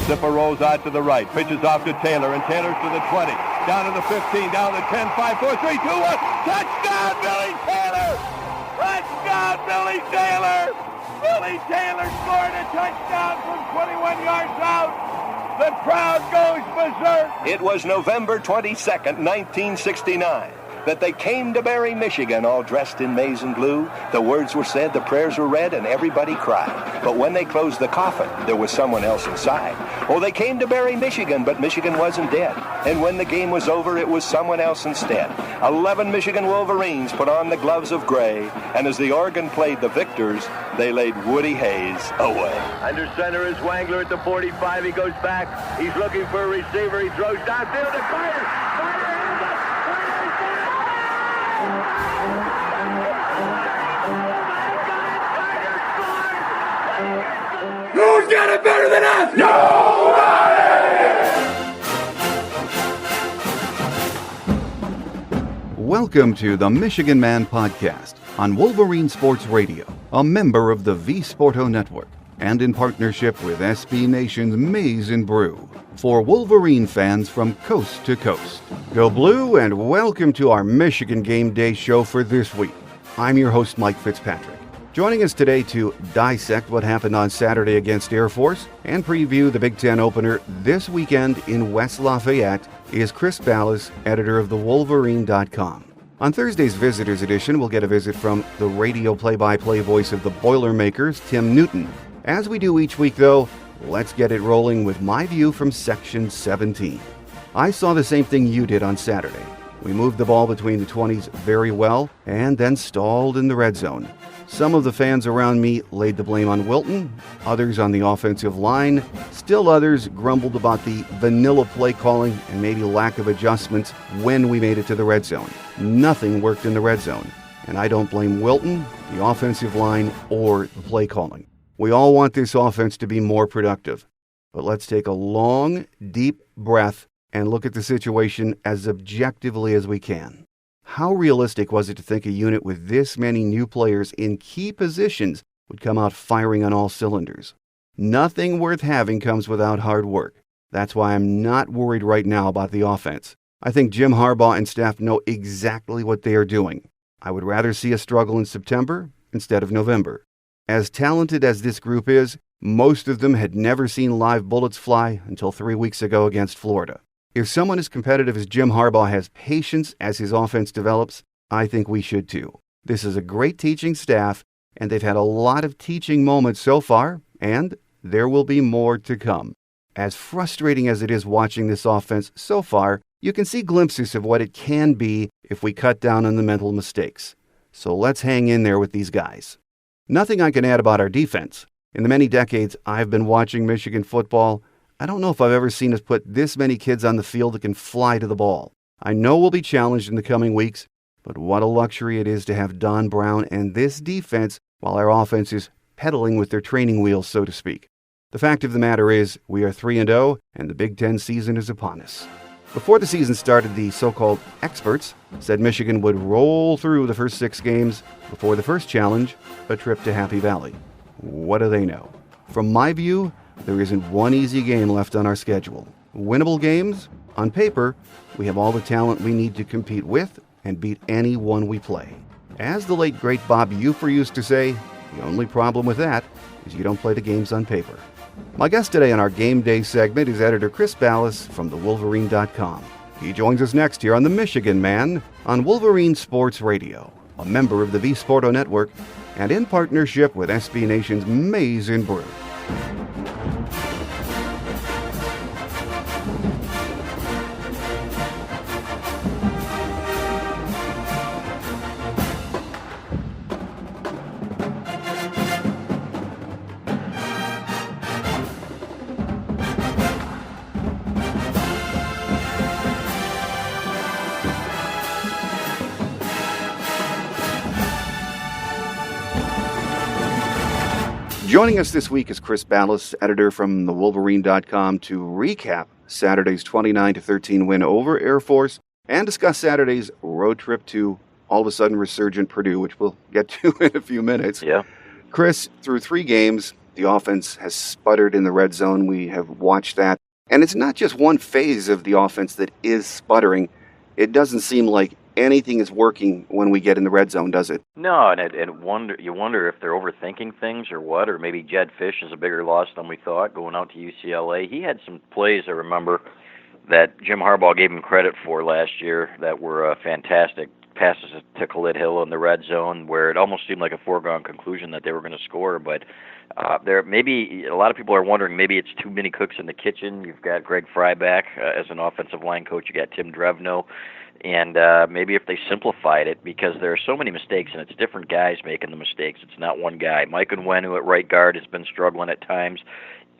Zipper rolls out to the right, pitches off to Taylor, and Taylor's to the 20, down to the 15, down to the 10, 5, 4, 3, 2, 1. Touchdown, Billy Taylor! Touchdown, Billy Taylor! Billy Taylor scored a touchdown from 21 yards out. The crowd goes berserk. It was November 22nd, 1969. That they came to Barry, Michigan, all dressed in maize and blue. The words were said, the prayers were read, and everybody cried. But when they closed the coffin, there was someone else inside. Oh, they came to Barry, Michigan, but Michigan wasn't dead. And when the game was over, it was someone else instead. 11 Michigan Wolverines put on the gloves of gray, and as the organ played the victors, they laid Woody Hayes away. Under center is Wangler at the 45. He goes back. He's looking for a receiver. He throws downfield to Carter. Who's got it better than us? Nobody! Welcome to the Michigan Man Podcast on Wolverine Sports Radio, a member of the V Sporto Network, and in partnership with SB Nation's Maize and Brew, for Wolverine fans from coast to coast. Go Blue, and welcome to our Michigan Game Day show for this week. I'm your host, Mike Fitzpatrick. Joining us today to dissect what happened on Saturday against Air Force and preview the Big Ten opener this weekend in West Lafayette is Chris Balas, editor of thewolverine.com. On Thursday's Visitors Edition, we'll get a visit from the radio play-by-play voice of the Boilermakers, Tim Newton. As we do each week, though, let's get it rolling with my view from Section 17. I saw the same thing you did on Saturday. We moved the ball between the 20s very well and then stalled in the red zone. Some of the fans around me laid the blame on Wilton, others on the offensive line, still others grumbled about the vanilla play calling and maybe lack of adjustments when we made it to the red zone. Nothing worked in the red zone, and I don't blame Wilton, the offensive line, or the play calling. We all want this offense to be more productive, but let's take a long, deep breath and look at the situation as objectively as we can. How realistic was it to think a unit with this many new players in key positions would come out firing on all cylinders? Nothing worth having comes without hard work. That's why I'm not worried right now about the offense. I think Jim Harbaugh and staff know exactly what they are doing. I would rather see a struggle in September instead of November. As talented as this group is, most of them had never seen live bullets fly until 3 weeks ago against Florida. If someone as competitive as Jim Harbaugh has patience as his offense develops, I think we should too. This is a great teaching staff, and they've had a lot of teaching moments so far, and there will be more to come. As frustrating as it is watching this offense so far, you can see glimpses of what it can be if we cut down on the mental mistakes. So let's hang in there with these guys. Nothing I can add about our defense. In the many decades I've been watching Michigan football, I don't know if I've ever seen us put this many kids on the field that can fly to the ball. I know we'll be challenged in the coming weeks, but what a luxury it is to have Don Brown and this defense while our offense is pedaling with their training wheels, so to speak. The fact of the matter is, we are 3-0, and the Big Ten season is upon us. Before the season started, the so-called experts said Michigan would roll through the first 6 games before the first challenge, a trip to Happy Valley. What do they know? From my view, there isn't one easy game left on our schedule. Winnable games? On paper, we have all the talent we need to compete with and beat anyone we play. As the late great Bob Ufer used to say, the only problem with that is you don't play the games on paper. My guest today on our Game Day segment is editor Chris Balas from thewolverine.com. He joins us next here on The Michigan Man on Wolverine Sports Radio, a member of the V Sporto Network, and in partnership with SB Nation's Maize and Brew. Joining us this week is Chris Balas, editor from thewolverine.com, to recap Saturday's 29-13 win over Air Force and discuss Saturday's road trip to all of a sudden resurgent Purdue, which we'll get to in a few minutes. Yeah. Chris, through 3 games, the offense has sputtered in the red zone. We have watched that. And it's not just one phase of the offense that is sputtering. It doesn't seem like anything is working when we get in the red zone, does it? No, and you wonder if they're overthinking things or what, or maybe Jed Fish is a bigger loss than we thought going out to UCLA. He had some plays, I remember, that Jim Harbaugh gave him credit for last year that were fantastic passes to Khalid Hill in the red zone, where it almost seemed like a foregone conclusion that they were going to score. But there, maybe a lot of people are wondering, maybe it's too many cooks in the kitchen. You've got Greg Fry back as an offensive line coach. You got Tim Drevno. And maybe if they simplified it, because there are so many mistakes, and it's different guys making the mistakes. It's not one guy. Mike Nwenu at right guard has been struggling at times.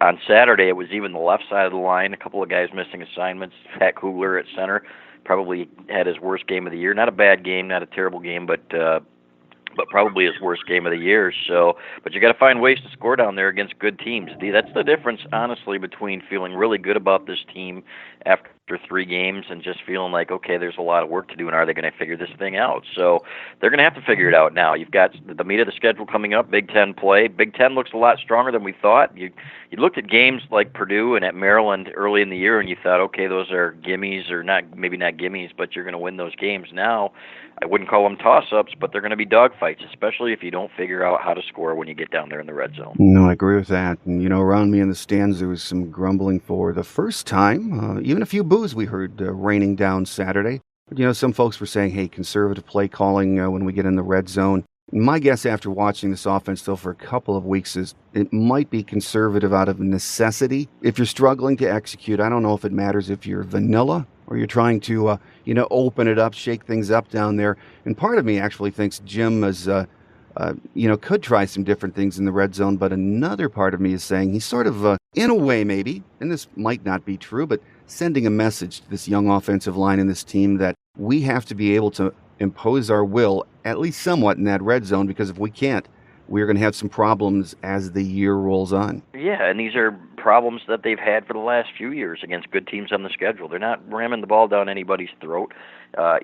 On Saturday, it was even the left side of the line, a couple of guys missing assignments. Pat Kugler at center probably had his worst game of the year. Not a bad game, not a terrible game, but probably his worst game of the year. So, but you got to find ways to score down there against good teams. That's the difference, honestly, between feeling really good about this team after 3 games and just feeling like, okay, there's a lot of work to do, and are they going to figure this thing out? So they're going to have to figure it out now. You've got the meat of the schedule coming up, Big Ten play. Big Ten looks a lot stronger than we thought. You looked at games like Purdue and at Maryland early in the year, and you thought, okay, those are gimmies, or not, maybe not gimmies, but you're going to win those games. Now, I wouldn't call them toss-ups, but they're going to be dogfights, especially if you don't figure out how to score when you get down there in the red zone. No, I agree with that. And, around me in the stands, there was some grumbling for the first time. Even a few boos we heard raining down Saturday. But, some folks were saying, hey, conservative play calling when we get in the red zone. My guess after watching this offense, though, for a couple of weeks is it might be conservative out of necessity. If you're struggling to execute, I don't know if it matters if you're vanilla or you're trying to, open it up, shake things up down there. And part of me actually thinks Jim is, could try some different things in the red zone. But another part of me is saying he's sort of, in a way maybe, and this might not be true, but sending a message to this young offensive line and this team that we have to be able to impose our will, at least somewhat, in that red zone, because if we can't, we're going to have some problems as the year rolls on. Yeah, and these are problems that they've had for the last few years against good teams on the schedule. They're not ramming the ball down anybody's throat.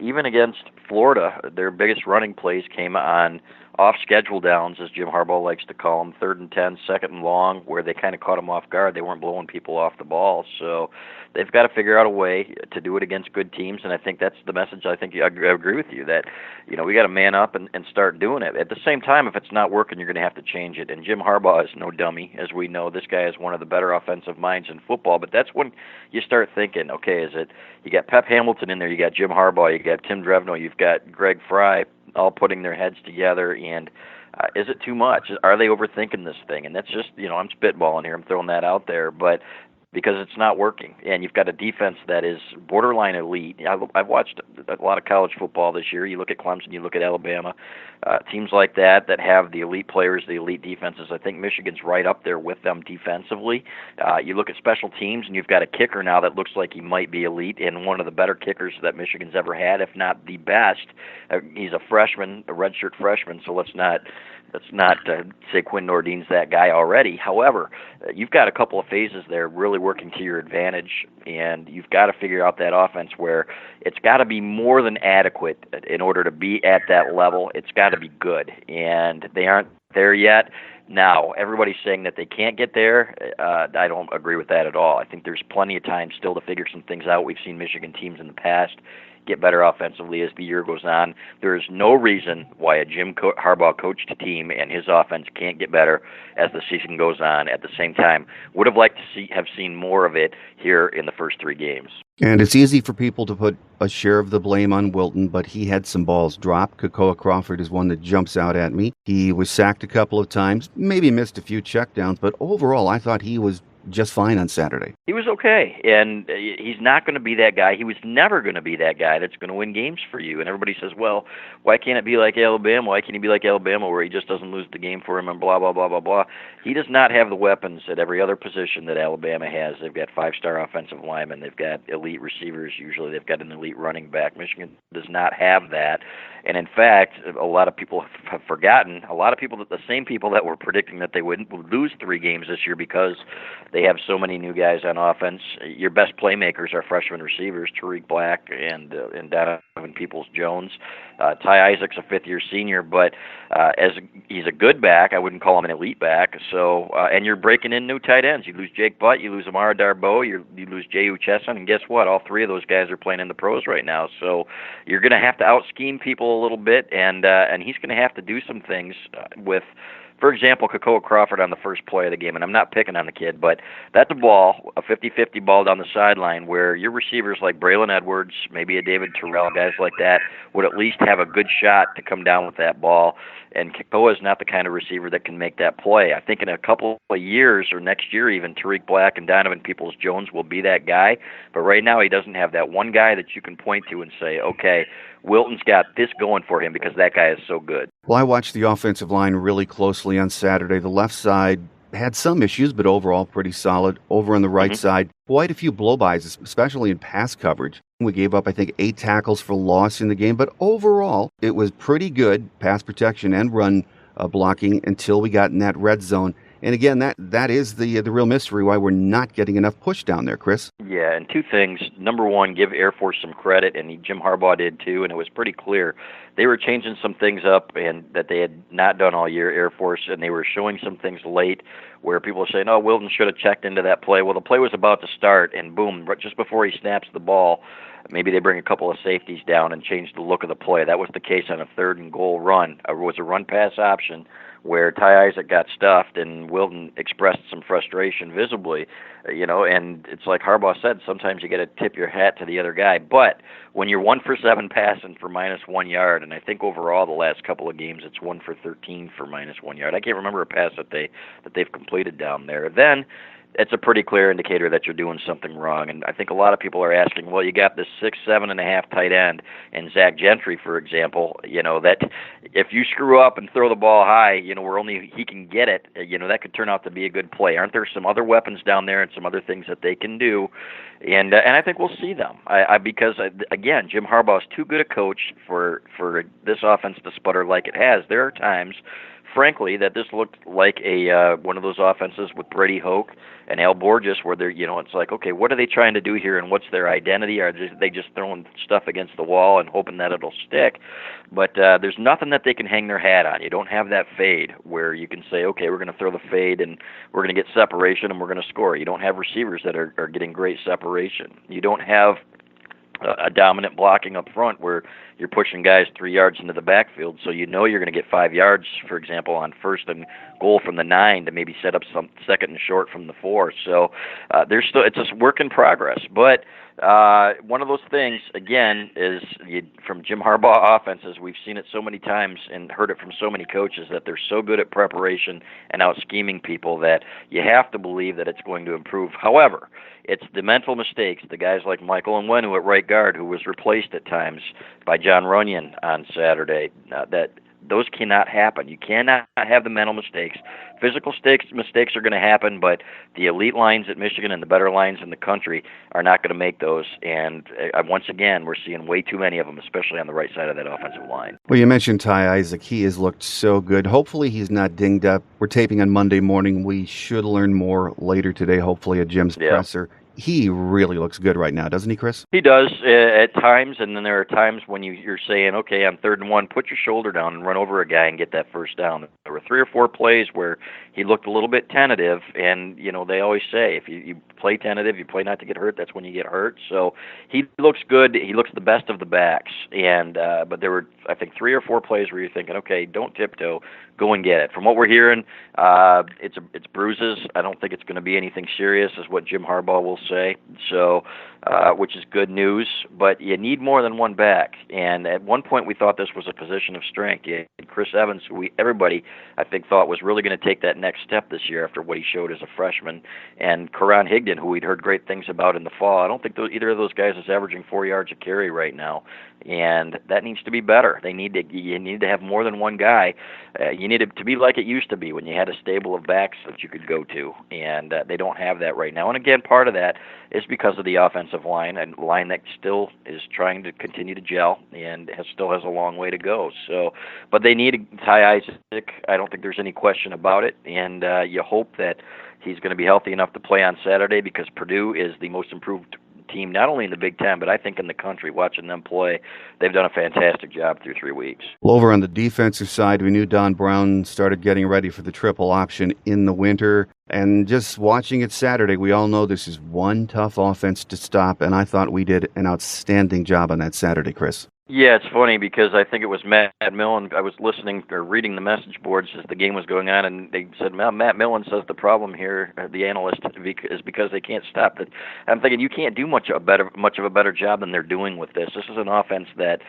Even against Florida, their biggest running plays came on off-schedule downs, as Jim Harbaugh likes to call them, 3rd and 10, 2nd and long, where they kind of caught them off guard. They weren't blowing people off the ball. So they've got to figure out a way to do it against good teams, and I think that's the message. I agree with you that, we got to man up and start doing it. At the same time, if it's not working, you're going to have to change it. And Jim Harbaugh is no dummy, as we know. This guy is one of the better offensive minds in football, but that's when you start thinking, okay, you got Pep Hamilton in there, you got Jim Harbaugh, you got Tim Drevno, you've got Greg Fry, all putting their heads together, and is it too much? Are they overthinking this thing? And that's just, I'm spitballing here, I'm throwing that out there, but because it's not working, and you've got a defense that is borderline elite. I've watched a lot of college football this year. You look at Clemson, you look at Alabama, teams like that have the elite players, the elite defenses. I think Michigan's right up there with them defensively. You look at special teams, and you've got a kicker now that looks like he might be elite, and one of the better kickers that Michigan's ever had, if not the best. He's a freshman, a redshirt freshman, so let's not say Quinn Nordin's that guy already. However, you've got a couple of phases there really working to your advantage, and you've got to figure out that offense where it's got to be more than adequate in order to be at that level. It's got to be good, and they aren't there yet. Now, everybody's saying that they can't get there. I don't agree with that at all. I think there's plenty of time still to figure some things out. We've seen Michigan teams in the past get better offensively as the year goes on. There is no reason why a Jim Harbaugh coached team and his offense can't get better as the season goes on. At the same time, would have liked to have seen more of it here in the first 3 games. And it's easy for people to put a share of the blame on Wilton, but he had some balls dropped. Kakoa Crawford is one that jumps out at me. He was sacked a couple of times, maybe missed a few checkdowns, but overall I thought he was just fine on Saturday. He was okay, and he's not going to be that guy. He was never going to be that guy that's going to win games for you. And everybody says, well, why can't it be like Alabama? Why can't he be like Alabama where he just doesn't lose the game for him and blah, blah, blah, blah, blah. He does not have the weapons at every other position that Alabama has. They've got 5-star offensive linemen. They've got elite receivers. Usually they've got an elite running back. Michigan does not have that. And in fact, a lot of people have forgotten, the same people that were predicting that they would lose 3 games this year because they have so many new guys on offense. Your best playmakers are freshman receivers, Tariq Black and Donovan Peoples-Jones. Ty Isaac's a 5th-year senior, but he's a good back. I wouldn't call him an elite back. So, and you're breaking in new tight ends. You lose Jake Butt, you lose Amara Darboe, you lose Jay Uchesson, and guess what? All 3 of those guys are playing in the pros right now. So you're going to have to out-scheme people a little bit, and he's going to have to do some things with, for example, Kakoa Crawford on the first play of the game, and I'm not picking on the kid, but that's a 50-50 ball down the sideline where your receivers like Braylon Edwards, maybe a David Terrell, guys like that, would at least have a good shot to come down with that ball. And Kakoa is not the kind of receiver that can make that play. I think in a couple of years, or next year even, Tariq Black and Donovan Peoples-Jones will be that guy. But right now he doesn't have that one guy that you can point to and say, okay, Wilton's got this going for him because that guy is so good. Well, I watched the offensive line really closely on Saturday. The left side had some issues, but overall pretty solid. Over on the right side, quite a few blow-bys, especially in pass coverage. We gave up, I think, 8 tackles for loss in the game, but overall, it was pretty good pass protection and run blocking until we got in that red zone. And again, that is the real mystery why we're not getting enough push down there, Chris. Yeah, and 2 things. Number one, give Air Force some credit, and Jim Harbaugh did too, and it was pretty clear. They were changing some things up and that they had not done all year, Air Force, and they were showing some things late where people were saying, oh, Wilton should have checked into that play. Well, the play was about to start, and boom, just before he snaps the ball, maybe they bring a couple of safeties down and change the look of the play. That was the case on a 3rd and goal run. It was a run-pass option where Ty Isaac got stuffed and Wilton expressed some frustration visibly, and it's like Harbaugh said, sometimes you got to tip your hat to the other guy. But when you're 1 for 7 passing for -1 yard, and I think overall the last couple of games it's 1 for 13 for -1 yard. I can't remember a pass that they've completed down there. Then it's a pretty clear indicator that you're doing something wrong. And I think a lot of people are asking, well, you got this 6'7.5" tight end in Zach Gentry, for example, that if you screw up and throw the ball high, where only he can get it, that could turn out to be a good play. Aren't there some other weapons down there and some other things that they can do? And I think we'll see them because, again, Jim Harbaugh is too good a coach for this offense to sputter like it has. There are times, frankly, that this looked like a one of those offenses with Brady Hoke and Al Borges where they're, it's like, okay, what are they trying to do here and what's their identity? Are they just throwing stuff against the wall and hoping that it'll stick? But there's nothing that they can hang their hat on. You don't have that fade where you can say, okay, we're going to throw the fade and we're going to get separation and we're going to score. You don't have receivers that are getting great separation. You don't have a dominant blocking up front where you're pushing guys 3 yards into the backfield, so you're going to get 5 yards, for example, on 1st and goal from the 9 to maybe set up some 2nd and short from the 4. So it's a work in progress. But one of those things, again, is from Jim Harbaugh offenses, we've seen it so many times and heard it from so many coaches that they're so good at preparation and out-scheming people that you have to believe that it's going to improve. However, it's the mental mistakes, the guys like Michael Onwenu at right guard, who was replaced at times by John Runyon on Saturday, that those cannot happen. You cannot have the mental mistakes. Physical mistakes are going to happen, but the elite lines at Michigan and the better lines in the country are not going to make those. And once again, we're seeing way too many of them, especially on the right side of that offensive line. Well, you mentioned Ty Isaac. He has looked so good. Hopefully he's not dinged up. We're taping on Monday morning. We should learn more later today, hopefully, at Jim's presser. He really looks good right now, doesn't he, Chris? He does at times, and then there are times when you're saying, okay, on 3rd and 1, put your shoulder down and run over a guy and get that first down. There were 3 or 4 plays where he looked a little bit tentative, and, they always say if you play tentative, you play not to get hurt, that's when you get hurt. So he looks good. He looks the best of the backs. And but there were, I think, 3 or 4 plays where you're thinking, okay, don't tiptoe, go and get it. From what we're hearing, it's bruises. I don't think it's going to be anything serious, is what Jim Harbaugh will say. So, which is good news. But you need more than one back. And at one point, we thought this was a position of strength. You had Chris Evans, who everybody, I think, thought was really going to take that next step this year after what he showed as a freshman, and Karan Higdon, who we'd heard great things about in the fall. I don't think either of those guys is averaging 4 yards a carry right now, and that needs to be better. You need to have more than one guy. You need it to be like it used to be when you had a stable of backs that you could go to, and they don't have that right now. And again, part of that is because of the offensive line, a line that still is trying to continue to gel and still has a long way to go. So, but they need Ty Isaac. I don't think there's any question about it, and you hope that he's going to be healthy enough to play on Saturday, because Purdue is the most improved team, not only in the Big Ten, but I think in the country. Watching them play, they've done a fantastic job through 3 weeks. Well, over on the defensive side, we knew Don Brown started getting ready for the triple option in the winter. And just watching it Saturday, we all know this is one tough offense to stop, and I thought we did an outstanding job on that Saturday, Chris. Yeah, it's funny because I think it was Matt Millen. I was listening or reading the message boards as the game was going on, and they said, Matt Millen says the problem here, the analyst, is because they can't stop it. I'm thinking you can't do much of a better job than they're doing with this. This is an offense that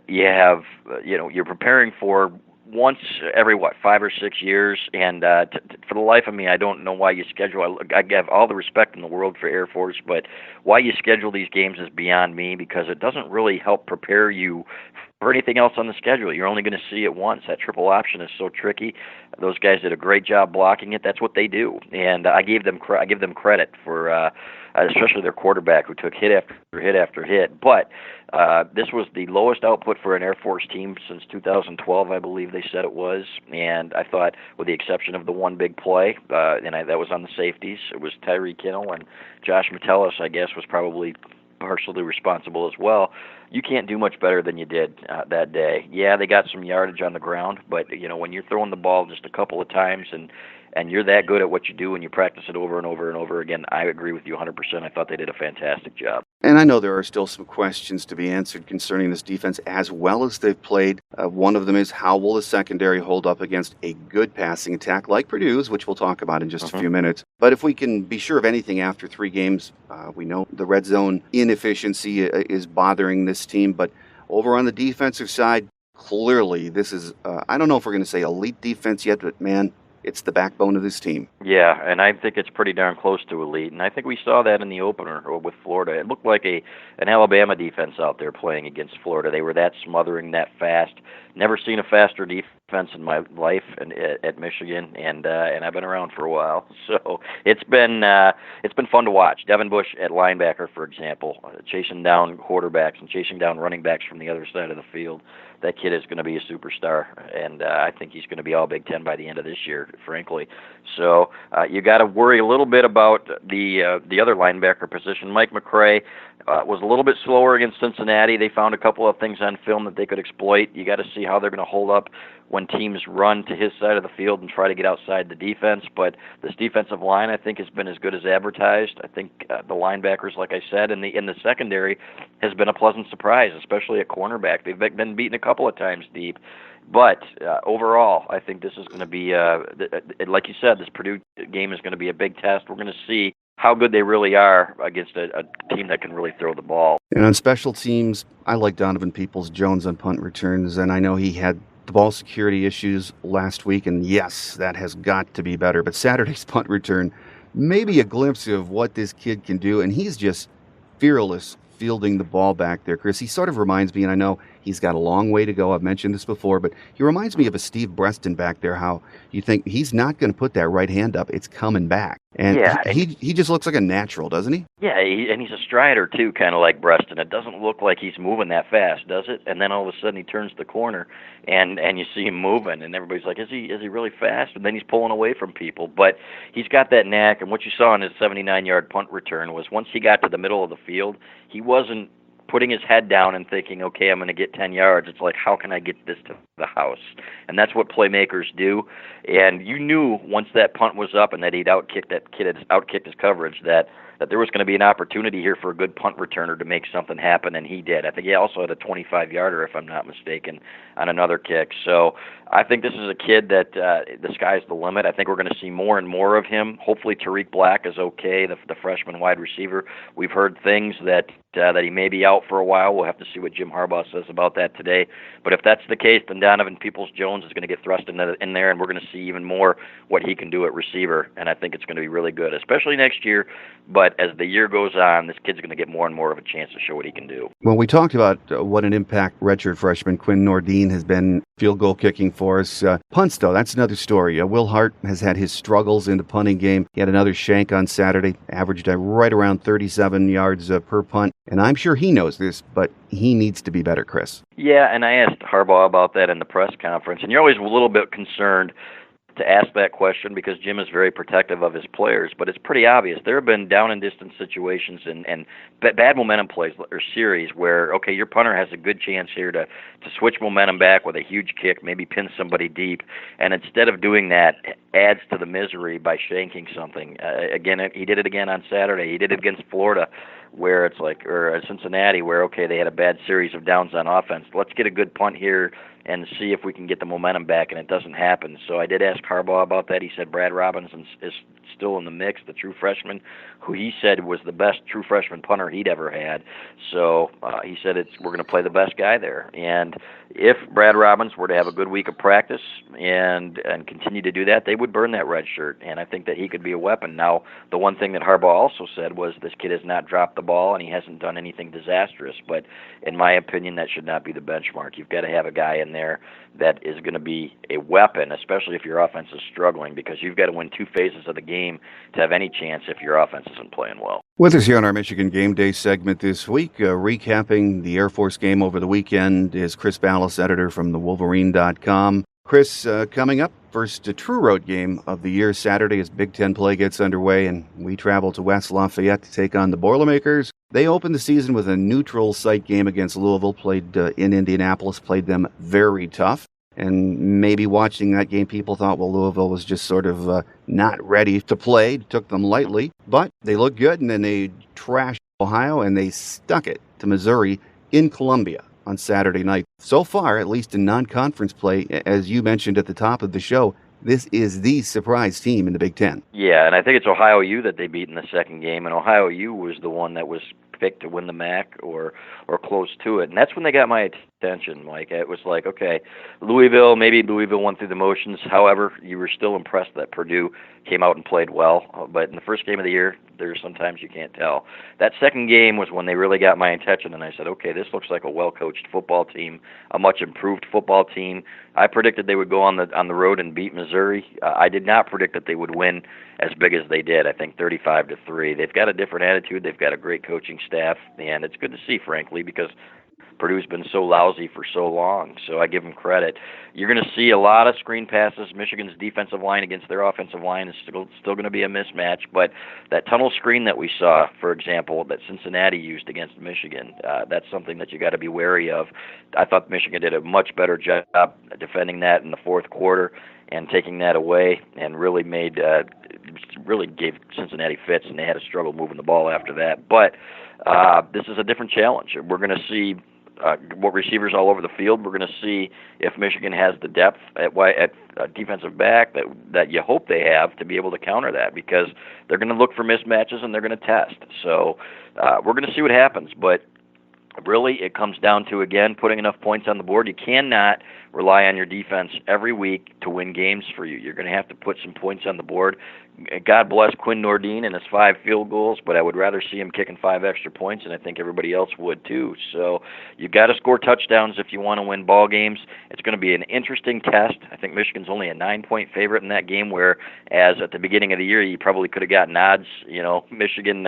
you have, you're preparing for once every 5 or 6 years, and for the life of me, I don't know why you schedule. I have all the respect in the world for Air Force, but why you schedule these games is beyond me, because it doesn't really help prepare you for anything else on the schedule. You're only going to see it once. That triple option is so tricky. Those guys did a great job blocking it. That's what they do, and I give them credit for especially their quarterback, who took hit after hit after hit. But this was the lowest output for an Air Force team since 2012, I believe they said it was. And I thought, with the exception of the one big play, that was on the safeties, it was Tyree Kinnell, and Josh Metellus, I guess, was probably partially responsible as well. You can't do much better than you did that day. Yeah, they got some yardage on the ground, but when you're throwing the ball just a couple of times and you're that good at what you do and you practice it over and over and over again, I agree with you 100%. I thought they did a fantastic job. And I know there are still some questions to be answered concerning this defense as well as they've played. One of them is, how will the secondary hold up against a good passing attack like Purdue's, which we'll talk about in just a few minutes. But if we can be sure of anything after 3 games, we know the red zone inefficiency is bothering this team. But over on the defensive side, clearly this is, I don't know if we're going to say elite defense yet, but man, it's the backbone of this team. Yeah, and I think it's pretty darn close to elite. And I think we saw that in the opener with Florida. It looked like an Alabama defense out there playing against Florida. They were that smothering, that fast. Never seen a faster defense in my life at Michigan, and I've been around for a while. So it's been fun to watch. Devin Bush at linebacker, for example, chasing down quarterbacks and chasing down running backs from the other side of the field. That kid is going to be a superstar, and I think he's going to be all Big Ten by the end of this year, frankly. So you got to worry a little bit about the other linebacker position. Mike McCray was a little bit slower against Cincinnati. They found a couple of things on film that they could exploit. You got to see how they're going to hold up when teams run to his side of the field and try to get outside the defense. But this defensive line, I think, has been as good as advertised. I think the linebackers, like I said, in the secondary has been a pleasant surprise, especially at cornerback. They've been beaten a couple of times deep. But overall, I think this is going to be, like you said, this Purdue game is going to be a big test. We're going to see how good they really are against a team that can really throw the ball. And on special teams, I like Donovan Peoples-Jones on punt returns, and I know he had the ball security issues last week, and yes, that has got to be better. But Saturday's punt return, maybe a glimpse of what this kid can do, and he's just fearless fielding the ball back there, Chris. He sort of reminds me, and I know he's got a long way to go. I've mentioned this before, but he reminds me of a Steve Breston back there, how you think he's not going to put that right hand up. It's coming back. And yeah, he just looks like a natural, doesn't he? Yeah, and he's a strider, too, kind of like Breston. It doesn't look like he's moving that fast, does it? And then all of a sudden he turns the corner, and you see him moving, and everybody's like, is he really fast? And then he's pulling away from people. But he's got that knack, and what you saw in his 79-yard punt return was once he got to the middle of the field, he wasn't putting his head down and thinking, okay, I'm going to get 10 yards. It's like, how can I get this to the house? And that's what playmakers do. And you knew once that punt was up and that he'd outkicked his coverage that there was going to be an opportunity here for a good punt returner to make something happen, and he did. I think he also had a 25-yarder, if I'm not mistaken, on another kick. So I think this is a kid that the sky's the limit. I think we're going to see more and more of him. Hopefully Tariq Black is okay, the freshman wide receiver. We've heard things that he may be out for a while. We'll have to see what Jim Harbaugh says about that today. But if that's the case, then Donovan Peoples-Jones is going to get thrust in there, and we're going to see even more what he can do at receiver, and I think it's going to be really good, especially next year. But as the year goes on, this kid's going to get more and more of a chance to show what he can do. Well, we talked about what an impact redshirt freshman Quinn Nordine has been field goal kicking for us. Punts, though, that's another story. Will Hart has had his struggles in the punting game. He had another shank on Saturday, averaged right around 37 yards per punt. And I'm sure he knows this, but he needs to be better, Chris. Yeah, and I asked Harbaugh about that in the press conference, and you're always a little bit concerned to ask that question because Jim is very protective of his players, but it's pretty obvious. There have been down and distance situations and bad momentum plays or series where, okay, your punter has a good chance here to switch momentum back with a huge kick, maybe pin somebody deep, and instead of doing that, adds to the misery by shanking something. Again, he did it again on Saturday. He did it against Florida, where it's like, or Cincinnati, where, okay, they had a bad series of downs on offense. Let's get a good punt here and see if we can get the momentum back, and it doesn't happen. So I did ask Harbaugh about that. He said Brad Robinson is still in the mix, the true freshman, who he said was the best true freshman punter he'd ever had. So he said we're going to play the best guy there. And if Brad Robbins were to have a good week of practice and continue to do that, they would burn that red shirt, and I think that he could be a weapon. Now, the one thing that Harbaugh also said was this kid has not dropped the ball and he hasn't done anything disastrous, but in my opinion, that should not be the benchmark. You've got to have a guy in there that is going to be a weapon, especially if your offense is struggling, because you've got to win two phases of the game to have any chance if your offense isn't playing well. With us here on our Michigan Game Day segment this week, recapping the Air Force game over the weekend, is Chris Balas, editor from thewolverine.com. Chris, coming up, first true road game of the year Saturday as Big Ten play gets underway, and we travel to West Lafayette to take on the Boilermakers. They opened the season with a neutral site game against Louisville, played in Indianapolis, played them very tough. And maybe watching that game, people thought, well, Louisville was just sort of not ready to play, took them lightly. But they looked good, and then they trashed Ohio, and they stuck it to Missouri in Columbia on Saturday night. So far, at least in non-conference play, as you mentioned at the top of the show, this is the surprise team in the Big Ten. Yeah, and I think it's Ohio U that they beat in the second game, and Ohio U was the one that was picked to win the MAC or close to it. And that's when they got my attention, Mike. It was like, okay, maybe Louisville went through the motions. However, you were still impressed that Purdue came out and played well. But in the first game of the year, there's sometimes you can't tell. That second game was when they really got my attention, and I said, okay, this looks like a well-coached football team, a much improved football team. I predicted they would go on the road and beat Missouri. I did not predict that they would win as big as they did. I think 35-3. They've got a different attitude. They've got a great coaching staff, and it's good to see, frankly, because Purdue's been so lousy for so long, so I give them credit. You're going to see a lot of screen passes. Michigan's defensive line against their offensive line is still going to be a mismatch, but that tunnel screen that we saw, for example, that Cincinnati used against Michigan, that's something that you got to be wary of. I thought Michigan did a much better job defending that in the fourth quarter and taking that away, and really gave Cincinnati fits, and they had to struggle moving the ball after that. But this is a different challenge. We're going to see what receivers all over the field. We're going to see if Michigan has the depth at defensive back that you hope they have to be able to counter that, because they're going to look for mismatches and they're going to test. So we're going to see what happens. But really, it comes down to, again, putting enough points on the board. You cannot rely on your defense every week to win games for you. You're going to have to put some points on the board. God bless Quinn Nordine and his 5 field goals, but I would rather see him kicking 5 extra points, and I think everybody else would too. So you've got to score touchdowns if you want to win ball games. It's going to be an interesting test. I think Michigan's only a 9-point favorite in that game, whereas at the beginning of the year you probably could have gotten odds. Michigan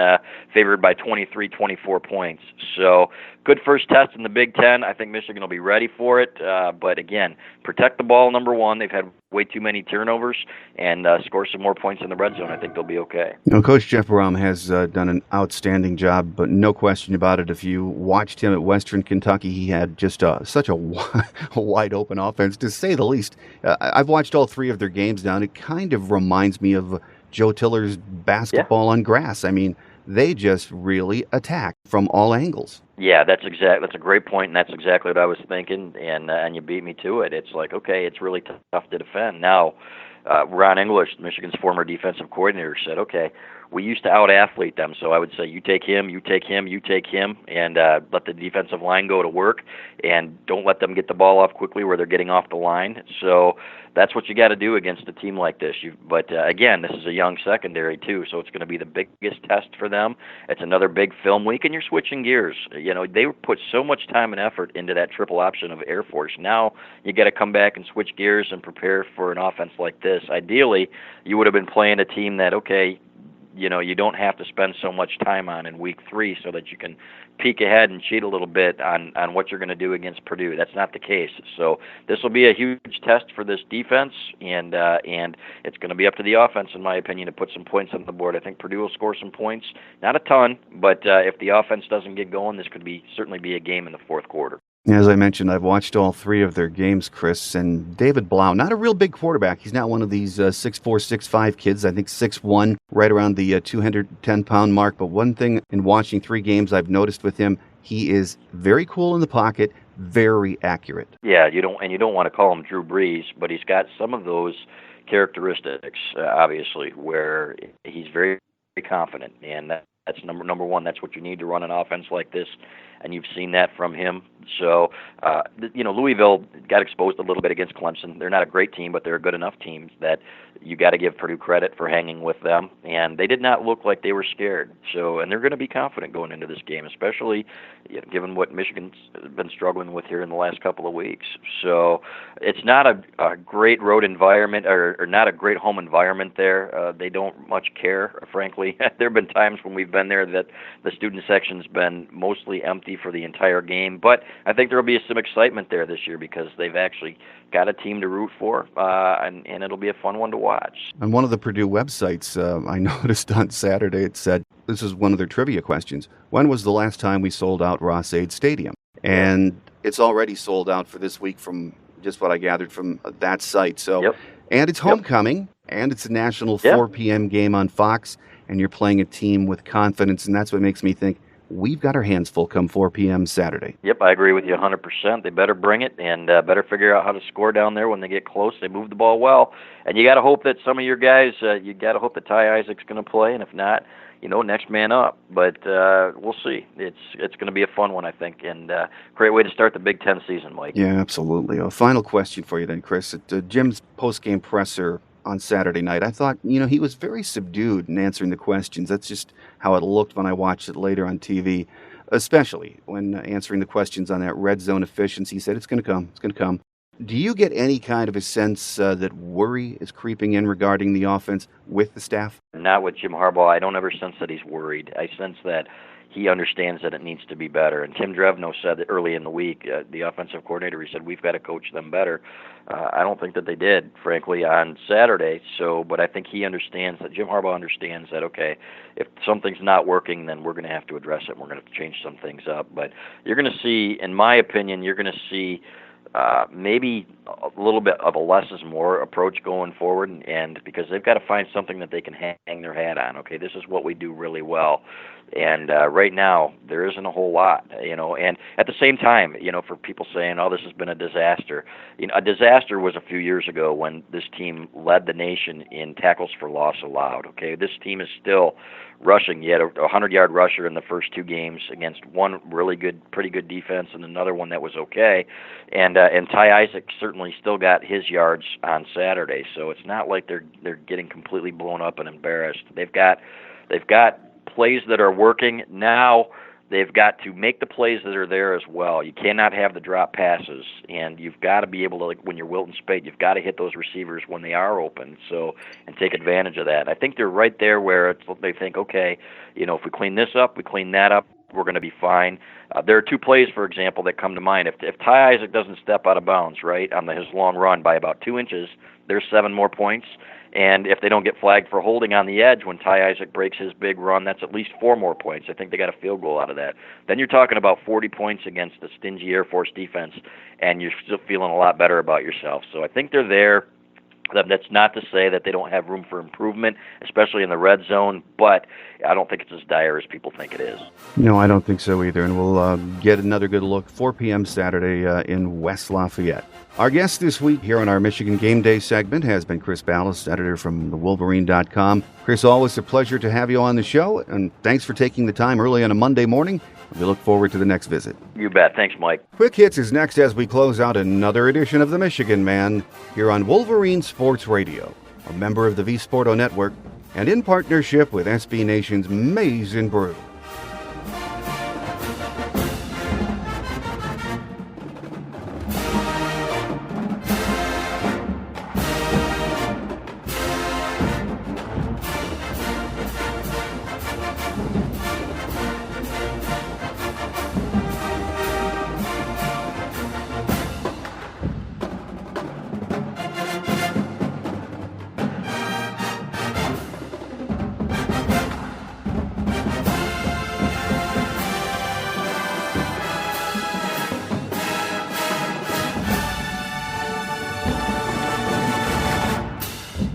favored by 23, 24 points. So good first test in the Big Ten. I think Michigan will be ready for it. But again, protect the ball, number one. They've had way too many turnovers, and score some more points in the red zone. I think they'll be okay. Coach Jeff Brom has done an outstanding job, but no question about it. If you watched him at Western Kentucky, he had just such a wide open offense, to say the least. I've watched all 3 of their games now, and it kind of reminds me of Joe Tiller's basketball on grass. I mean, they just really attack from all angles. Yeah, that's a great point, and that's exactly what I was thinking, and you beat me to it. It's like, okay, it's really tough to defend. Now, Ron English, Michigan's former defensive coordinator, said, okay, we used to out-athlete them. So I would say you take him, you take him, you take him, and let the defensive line go to work, and don't let them get the ball off quickly where they're getting off the line. So that's what you got to do against a team like this. But again, this is a young secondary too, so it's going to be the biggest test for them. It's another big film week, and you're switching gears. They put so much time and effort into that triple option of Air Force. Now you got to come back and switch gears and prepare for an offense like this. Ideally, you would have been playing a team that, okay, you don't have to spend so much time on in week 3 so that you can peek ahead and cheat a little bit on what you're going to do against Purdue. That's not the case. So this will be a huge test for this defense, and it's going to be up to the offense, in my opinion, to put some points on the board. I think Purdue will score some points, not a ton, but if the offense doesn't get going, this could certainly be a game in the fourth quarter. As I mentioned, I've watched all 3 of their games, Chris, and David Blau, not a real big quarterback. He's not one of these 6'4", 6'5" kids. I think 6'1", right around the 210-pound mark. But one thing in watching 3 games I've noticed with him, he is very cool in the pocket, very accurate. Yeah, you don't want to call him Drew Brees, but he's got some of those characteristics, obviously, where he's very, very confident, and that's number one. That's what you need to run an offense like this, and you've seen that from him. So, Louisville got exposed a little bit against Clemson. They're not a great team, but they're a good enough team that you got to give Purdue credit for hanging with them. And they did not look like they were scared. So, and they're going to be confident going into this game, especially given what Michigan's been struggling with here in the last couple of weeks. So, it's not a great road environment or not a great home environment there. They don't much care, frankly. There have been times when we've been there that the student section's been mostly empty for the entire game, but I think there will be some excitement there this year because they've actually got a team to root for, and it'll be a fun one to watch. On one of the Purdue websites, I noticed on Saturday, it said, this is one of their trivia questions, when was the last time we sold out Ross-Ade Stadium? And it's already sold out for this week from just what I gathered from that site. So, Yep. And it's homecoming, and it's a national 4 p.m. game on Fox, and you're playing a team with confidence, and that's what makes me think, we've got our hands full come 4 p.m. Saturday. Yep, I agree with you 100%. They better bring it and better figure out how to score down there when they get close. They move the ball well. And you got to hope that some of your guys, you got to hope that Ty Isaac's going to play. And if not, next man up. But we'll see. It's going to be a fun one, I think. And great way to start the Big Ten season, Mike. Yeah, absolutely. A final question for you then, Chris. At Jim's post-game presser on Saturday night, I thought, he was very subdued in answering the questions. That's just how it looked when I watched it later on TV, especially when answering the questions on that red zone efficiency. He said, it's going to come. Do you get any kind of a sense that worry is creeping in regarding the offense with the staff? Not with Jim Harbaugh. I don't ever sense that he's worried. I sense that he understands that it needs to be better. And Tim Drevno said that early in the week, the offensive coordinator, he said, we've got to coach them better. I don't think that they did, frankly, on Saturday. But I think he understands that, Jim Harbaugh understands that, okay, if something's not working, then we're going to have to address it and we're going to have to change some things up. But you're going to see, in my opinion, maybe a little bit of a less is more approach going forward, and because they've got to find something that they can hang their hat on. Okay, this is what we do really well, and right now there isn't a whole lot, And at the same time, for people saying, "Oh, this has been a disaster," a disaster was a few years ago when this team led the nation in tackles for loss allowed. Okay, this team is still rushing. You had a 100-yard rusher in the first 2 games against one pretty good defense, and another one that was okay. And Ty Isaac certainly still got his yards on Saturday. So it's not like they're getting completely blown up and embarrassed. They've got plays that are working. Now they've got to make the plays that are there as well. You cannot have the drop passes, and you've got to be able to, when you're Wilton Spade, you've got to hit those receivers when they are open, and take advantage of that. I think they're right there where they think, okay, if we clean this up, we clean that up, we're going to be fine. There are 2 plays, for example, that come to mind. If Ty Isaac doesn't step out of bounds, right, on his long run by about 2 inches, there's 7 more points. And if they don't get flagged for holding on the edge when Ty Isaac breaks his big run, that's at least 4 more points. I think they got a field goal out of that. Then you're talking about 40 points against the stingy Air Force defense, and you're still feeling a lot better about yourself. So I think they're there. That's not to say that they don't have room for improvement, especially in the red zone, but I don't think it's as dire as people think it is. No, I don't think so either, and we'll get another good look 4 p.m. Saturday in West Lafayette. Our guest this week here on our Michigan Game Day segment has been Chris Balas, editor from thewolverine.com. Chris, always a pleasure to have you on the show, and thanks for taking the time early on a Monday morning. We look forward to the next visit. You bet. Thanks, Mike. Quick Hits is next as we close out another edition of The Michigan Man here on Wolverine Sports Radio, a member of the V Sporto Network, and in partnership with SB Nation's Maize and Brew.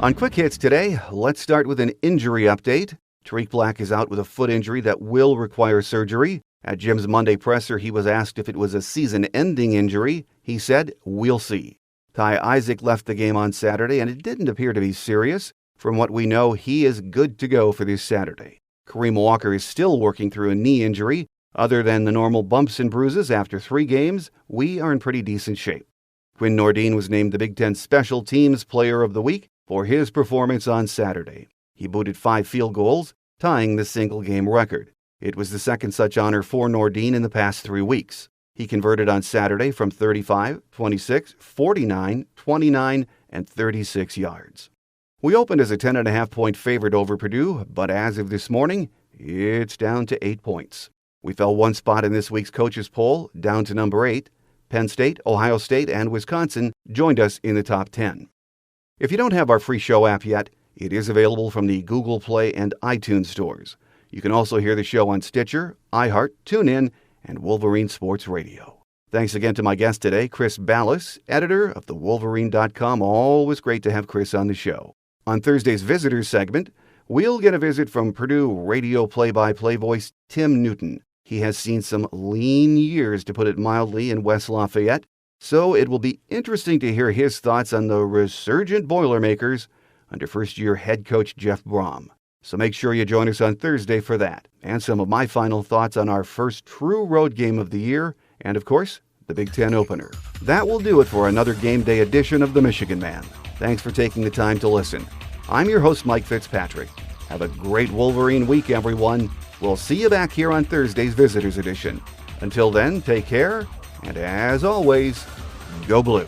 On Quick Hits today, let's start with an injury update. Tariq Black is out with a foot injury that will require surgery. At Jim's Monday presser, he was asked if it was a season-ending injury. He said, "We'll see." Ty Isaac left the game on Saturday, and it didn't appear to be serious. From what we know, he is good to go for this Saturday. Kareem Walker is still working through a knee injury. Other than the normal bumps and bruises after 3 games, we are in pretty decent shape. Quinn Nordin was named the Big Ten Special Teams Player of the Week for his performance on Saturday. He booted 5 field goals, tying the single-game record. It was the second such honor for Nordin in the past 3 weeks. He converted on Saturday from 35, 26, 49, 29, and 36 yards. We opened as a 10.5-point favorite over Purdue, but as of this morning, it's down to 8 points. We fell 1 spot in this week's coaches poll, down to number 8. Penn State, Ohio State, and Wisconsin joined us in the top 10. If you don't have our free show app yet, it is available from the Google Play and iTunes stores. You can also hear the show on Stitcher, iHeart, TuneIn, and Wolverine Sports Radio. Thanks again to my guest today, Chris Balas, editor of thewolverine.com. Always great to have Chris on the show. On Thursday's Visitors segment, we'll get a visit from Purdue radio play-by-play voice Tim Newton. He has seen some lean years, to put it mildly, in West Lafayette, so it will be interesting to hear his thoughts on the resurgent Boilermakers under first-year head coach Jeff Brom. So make sure you join us on Thursday for that, and some of my final thoughts on our first true road game of the year, and of course, the Big Ten opener. That will do it for another game day edition of The Michigan Man. Thanks for taking the time to listen. I'm your host, Mike Fitzpatrick. Have a great Wolverine week, everyone. We'll see you back here on Thursday's Visitors Edition. Until then, take care, and as always, go Blue.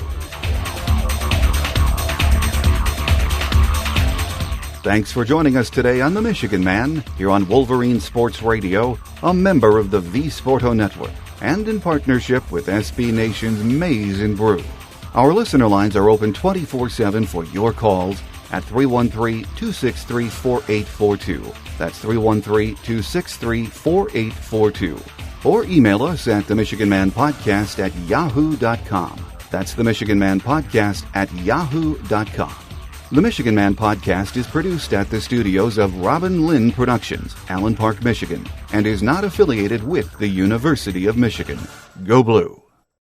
Thanks for joining us today on The Michigan Man, here on Wolverine Sports Radio, a member of the V Sporto Network, and in partnership with SB Nation's Maize and Brew. Our listener lines are open 24/7 for your calls at 313-263-4842. That's 313-263-4842. Or email us at themichiganmanpodcast@yahoo.com. That's themichiganmanpodcast@yahoo.com. The Michigan Man Podcast is produced at the studios of Robin Lynn Productions, Allen Park, Michigan, and is not affiliated with the University of Michigan. Go Blue!